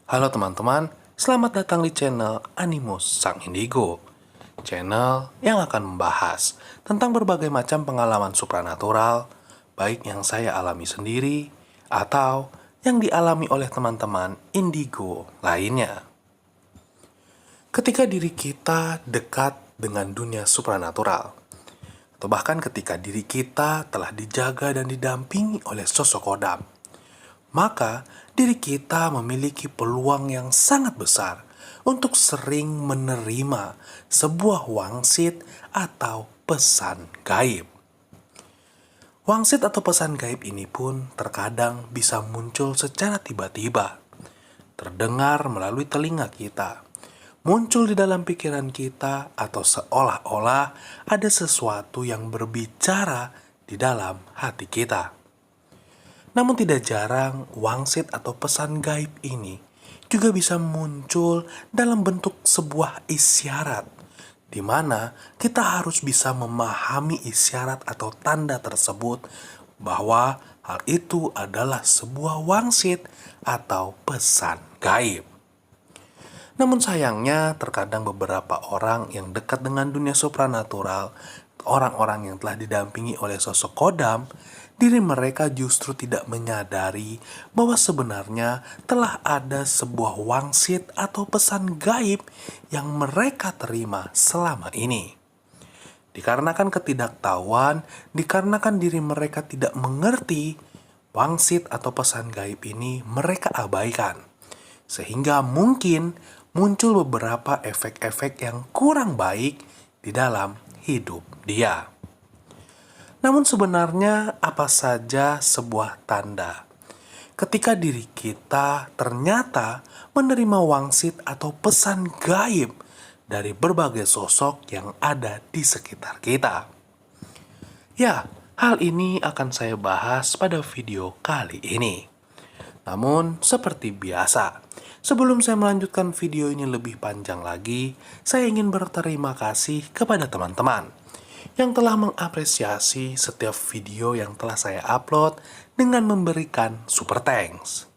Halo teman-teman, selamat datang di channel Animus Sang Indigo. Channel yang akan membahas tentang berbagai macam pengalaman supranatural, baik yang saya alami sendiri atau yang dialami oleh teman-teman indigo lainnya. Ketika diri kita dekat dengan dunia supranatural, atau bahkan ketika diri kita telah dijaga dan didampingi oleh sosok kodam, maka diri kita memiliki peluang yang sangat besar untuk sering menerima sebuah wangsit atau pesan gaib. Wangsit atau pesan gaib ini pun terkadang bisa muncul secara tiba-tiba, terdengar melalui telinga kita, muncul di dalam pikiran kita, atau seolah-olah ada sesuatu yang berbicara di dalam hati kita. Namun tidak jarang wangsit atau pesan gaib ini juga bisa muncul dalam bentuk sebuah isyarat, di mana kita harus bisa memahami isyarat atau tanda tersebut bahwa hal itu adalah sebuah wangsit atau pesan gaib. Namun sayangnya terkadang beberapa orang yang dekat dengan dunia supranatural, orang-orang yang telah didampingi oleh sosok kodam, diri mereka justru tidak menyadari bahwa sebenarnya telah ada sebuah wangsit atau pesan gaib yang mereka terima selama ini. Dikarenakan ketidaktahuan, dikarenakan diri mereka tidak mengerti, wangsit atau pesan gaib ini mereka abaikan. Sehingga mungkin muncul beberapa efek-efek yang kurang baik di dalam hidup dia. Namun sebenarnya apa saja sebuah tanda ketika diri kita ternyata menerima wangsit atau pesan gaib dari berbagai sosok yang ada di sekitar kita? Ya, hal ini akan saya bahas pada video kali ini. Namun, seperti biasa, sebelum saya melanjutkan video ini lebih panjang lagi, saya ingin berterima kasih kepada teman-teman yang telah mengapresiasi setiap video yang telah saya upload dengan memberikan super thanks.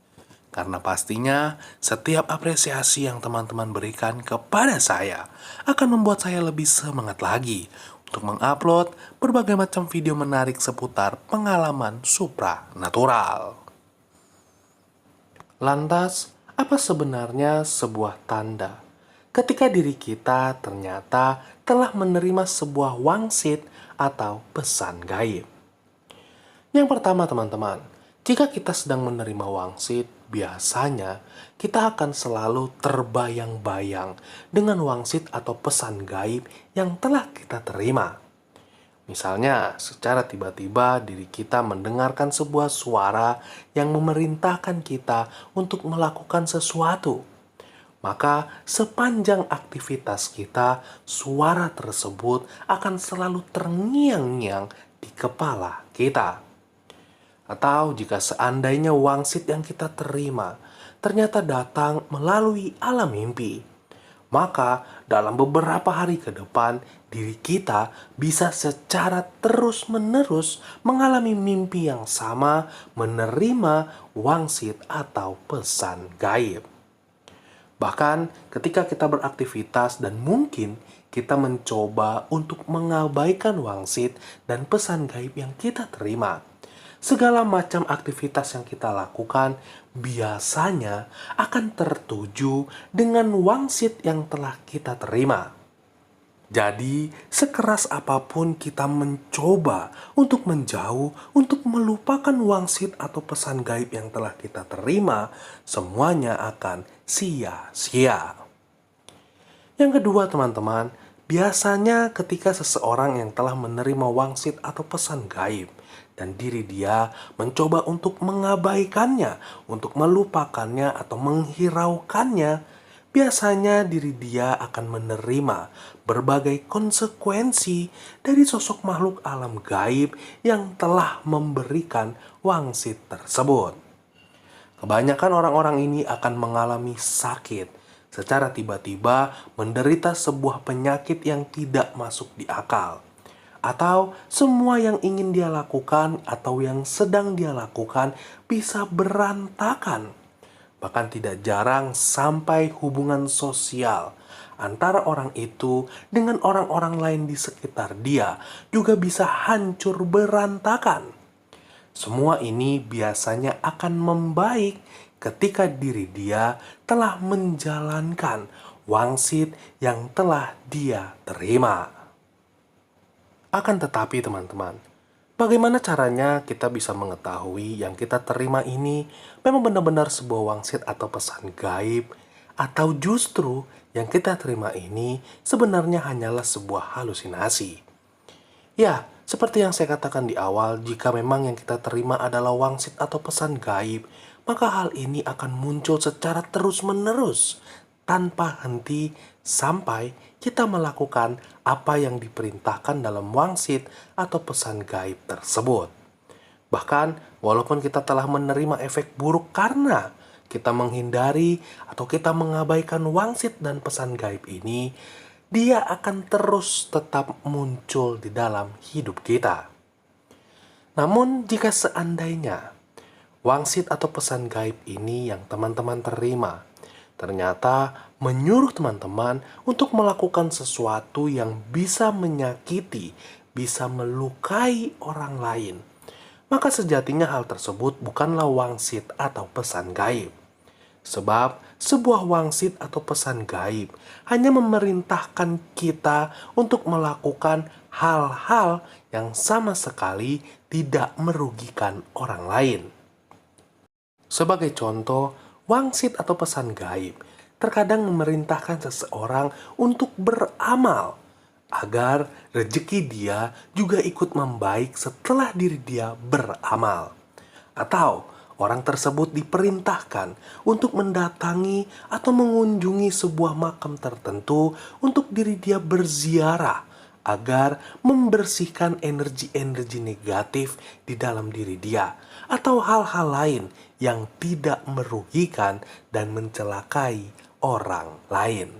Karena pastinya setiap apresiasi yang teman-teman berikan kepada saya akan membuat saya lebih semangat lagi untuk mengupload berbagai macam video menarik seputar pengalaman supranatural. Lantas, apa sebenarnya sebuah tanda ketika diri kita ternyata telah menerima sebuah wangsit atau pesan gaib? Yang pertama teman-teman, jika kita sedang menerima wangsit, biasanya kita akan selalu terbayang-bayang dengan wangsit atau pesan gaib yang telah kita terima. Misalnya, secara tiba-tiba diri kita mendengarkan sebuah suara yang memerintahkan kita untuk melakukan sesuatu. Maka sepanjang aktivitas kita, suara tersebut akan selalu terngiang-ngiang di kepala kita. Atau jika seandainya wangsit yang kita terima ternyata datang melalui alam mimpi, maka dalam beberapa hari ke depan, diri kita bisa secara terus-menerus mengalami mimpi yang sama, menerima wangsit atau pesan gaib. Bahkan ketika kita beraktivitas dan mungkin kita mencoba untuk mengabaikan wangsit dan pesan gaib yang kita terima, segala macam aktivitas yang kita lakukan biasanya akan tertuju dengan wangsit yang telah kita terima. Jadi, sekeras apapun kita mencoba untuk menjauh, untuk melupakan wangsit atau pesan gaib yang telah kita terima, semuanya akan sia-sia. Yang kedua teman-teman, biasanya ketika seseorang yang telah menerima wangsit atau pesan gaib dan diri dia mencoba untuk mengabaikannya, untuk melupakannya atau menghiraukannya, biasanya diri dia akan menerima berbagai konsekuensi dari sosok makhluk alam gaib yang telah memberikan wangsit tersebut. Kebanyakan orang-orang ini akan mengalami sakit, secara tiba-tiba menderita sebuah penyakit yang tidak masuk di akal. Atau semua yang ingin dia lakukan atau yang sedang dia lakukan bisa berantakan. Bahkan tidak jarang sampai hubungan sosial antara orang itu dengan orang-orang lain di sekitar dia juga bisa hancur berantakan. Semua ini biasanya akan membaik ketika diri dia telah menjalankan wangsit yang telah dia terima. Akan tetapi teman-teman, bagaimana caranya kita bisa mengetahui yang kita terima ini memang benar-benar sebuah wangsit atau pesan gaib, atau justru yang kita terima ini sebenarnya hanyalah sebuah halusinasi? Ya, seperti yang saya katakan di awal, jika memang yang kita terima adalah wangsit atau pesan gaib, maka hal ini akan muncul secara terus-menerus tanpa henti sampai kita melakukan apa yang diperintahkan dalam wangsit atau pesan gaib tersebut. Bahkan, walaupun kita telah menerima efek buruk karena kita menghindari atau kita mengabaikan wangsit dan pesan gaib ini, dia akan terus tetap muncul di dalam hidup kita. Namun, jika seandainya wangsit atau pesan gaib ini yang teman-teman terima ternyata menyuruh teman-teman untuk melakukan sesuatu yang bisa menyakiti, bisa melukai orang lain, maka sejatinya hal tersebut bukanlah wangsit atau pesan gaib. Sebab sebuah wangsit atau pesan gaib hanya memerintahkan kita untuk melakukan hal-hal yang sama sekali tidak merugikan orang lain. Sebagai contoh, wangsit atau pesan gaib terkadang memerintahkan seseorang untuk beramal agar rezeki dia juga ikut membaik setelah diri dia beramal. Atau orang tersebut diperintahkan untuk mendatangi atau mengunjungi sebuah makam tertentu untuk diri dia berziarah agar membersihkan energi-energi negatif di dalam diri dia atau hal-hal lain yang tidak merugikan dan mencelakai orang lain.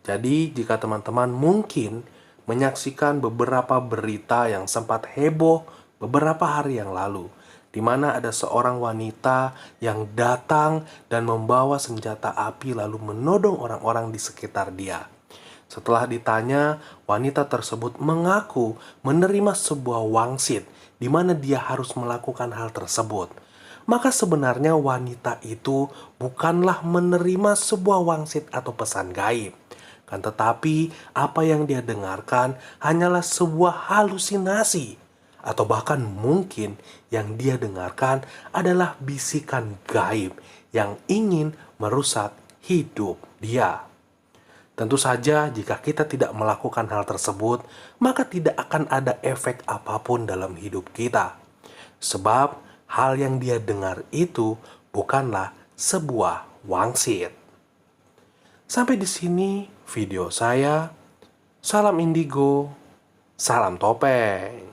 Jadi, jika teman-teman mungkin menyaksikan beberapa berita yang sempat heboh beberapa hari yang lalu, di mana ada seorang wanita yang datang dan membawa senjata api lalu menodong orang-orang di sekitar dia. Setelah ditanya, wanita tersebut mengaku menerima sebuah wangsit di mana dia harus melakukan hal tersebut. Maka sebenarnya wanita itu bukanlah menerima sebuah wangsit atau pesan gaib. Kan tetapi apa yang dia dengarkan hanyalah sebuah halusinasi. Atau bahkan mungkin yang dia dengarkan adalah bisikan gaib yang ingin merusak hidup dia. Tentu saja jika kita tidak melakukan hal tersebut, maka tidak akan ada efek apapun dalam hidup kita. Sebab hal yang dia dengar itu bukanlah sebuah wangsit. Sampai di sini video saya. Salam indigo, salam topeng.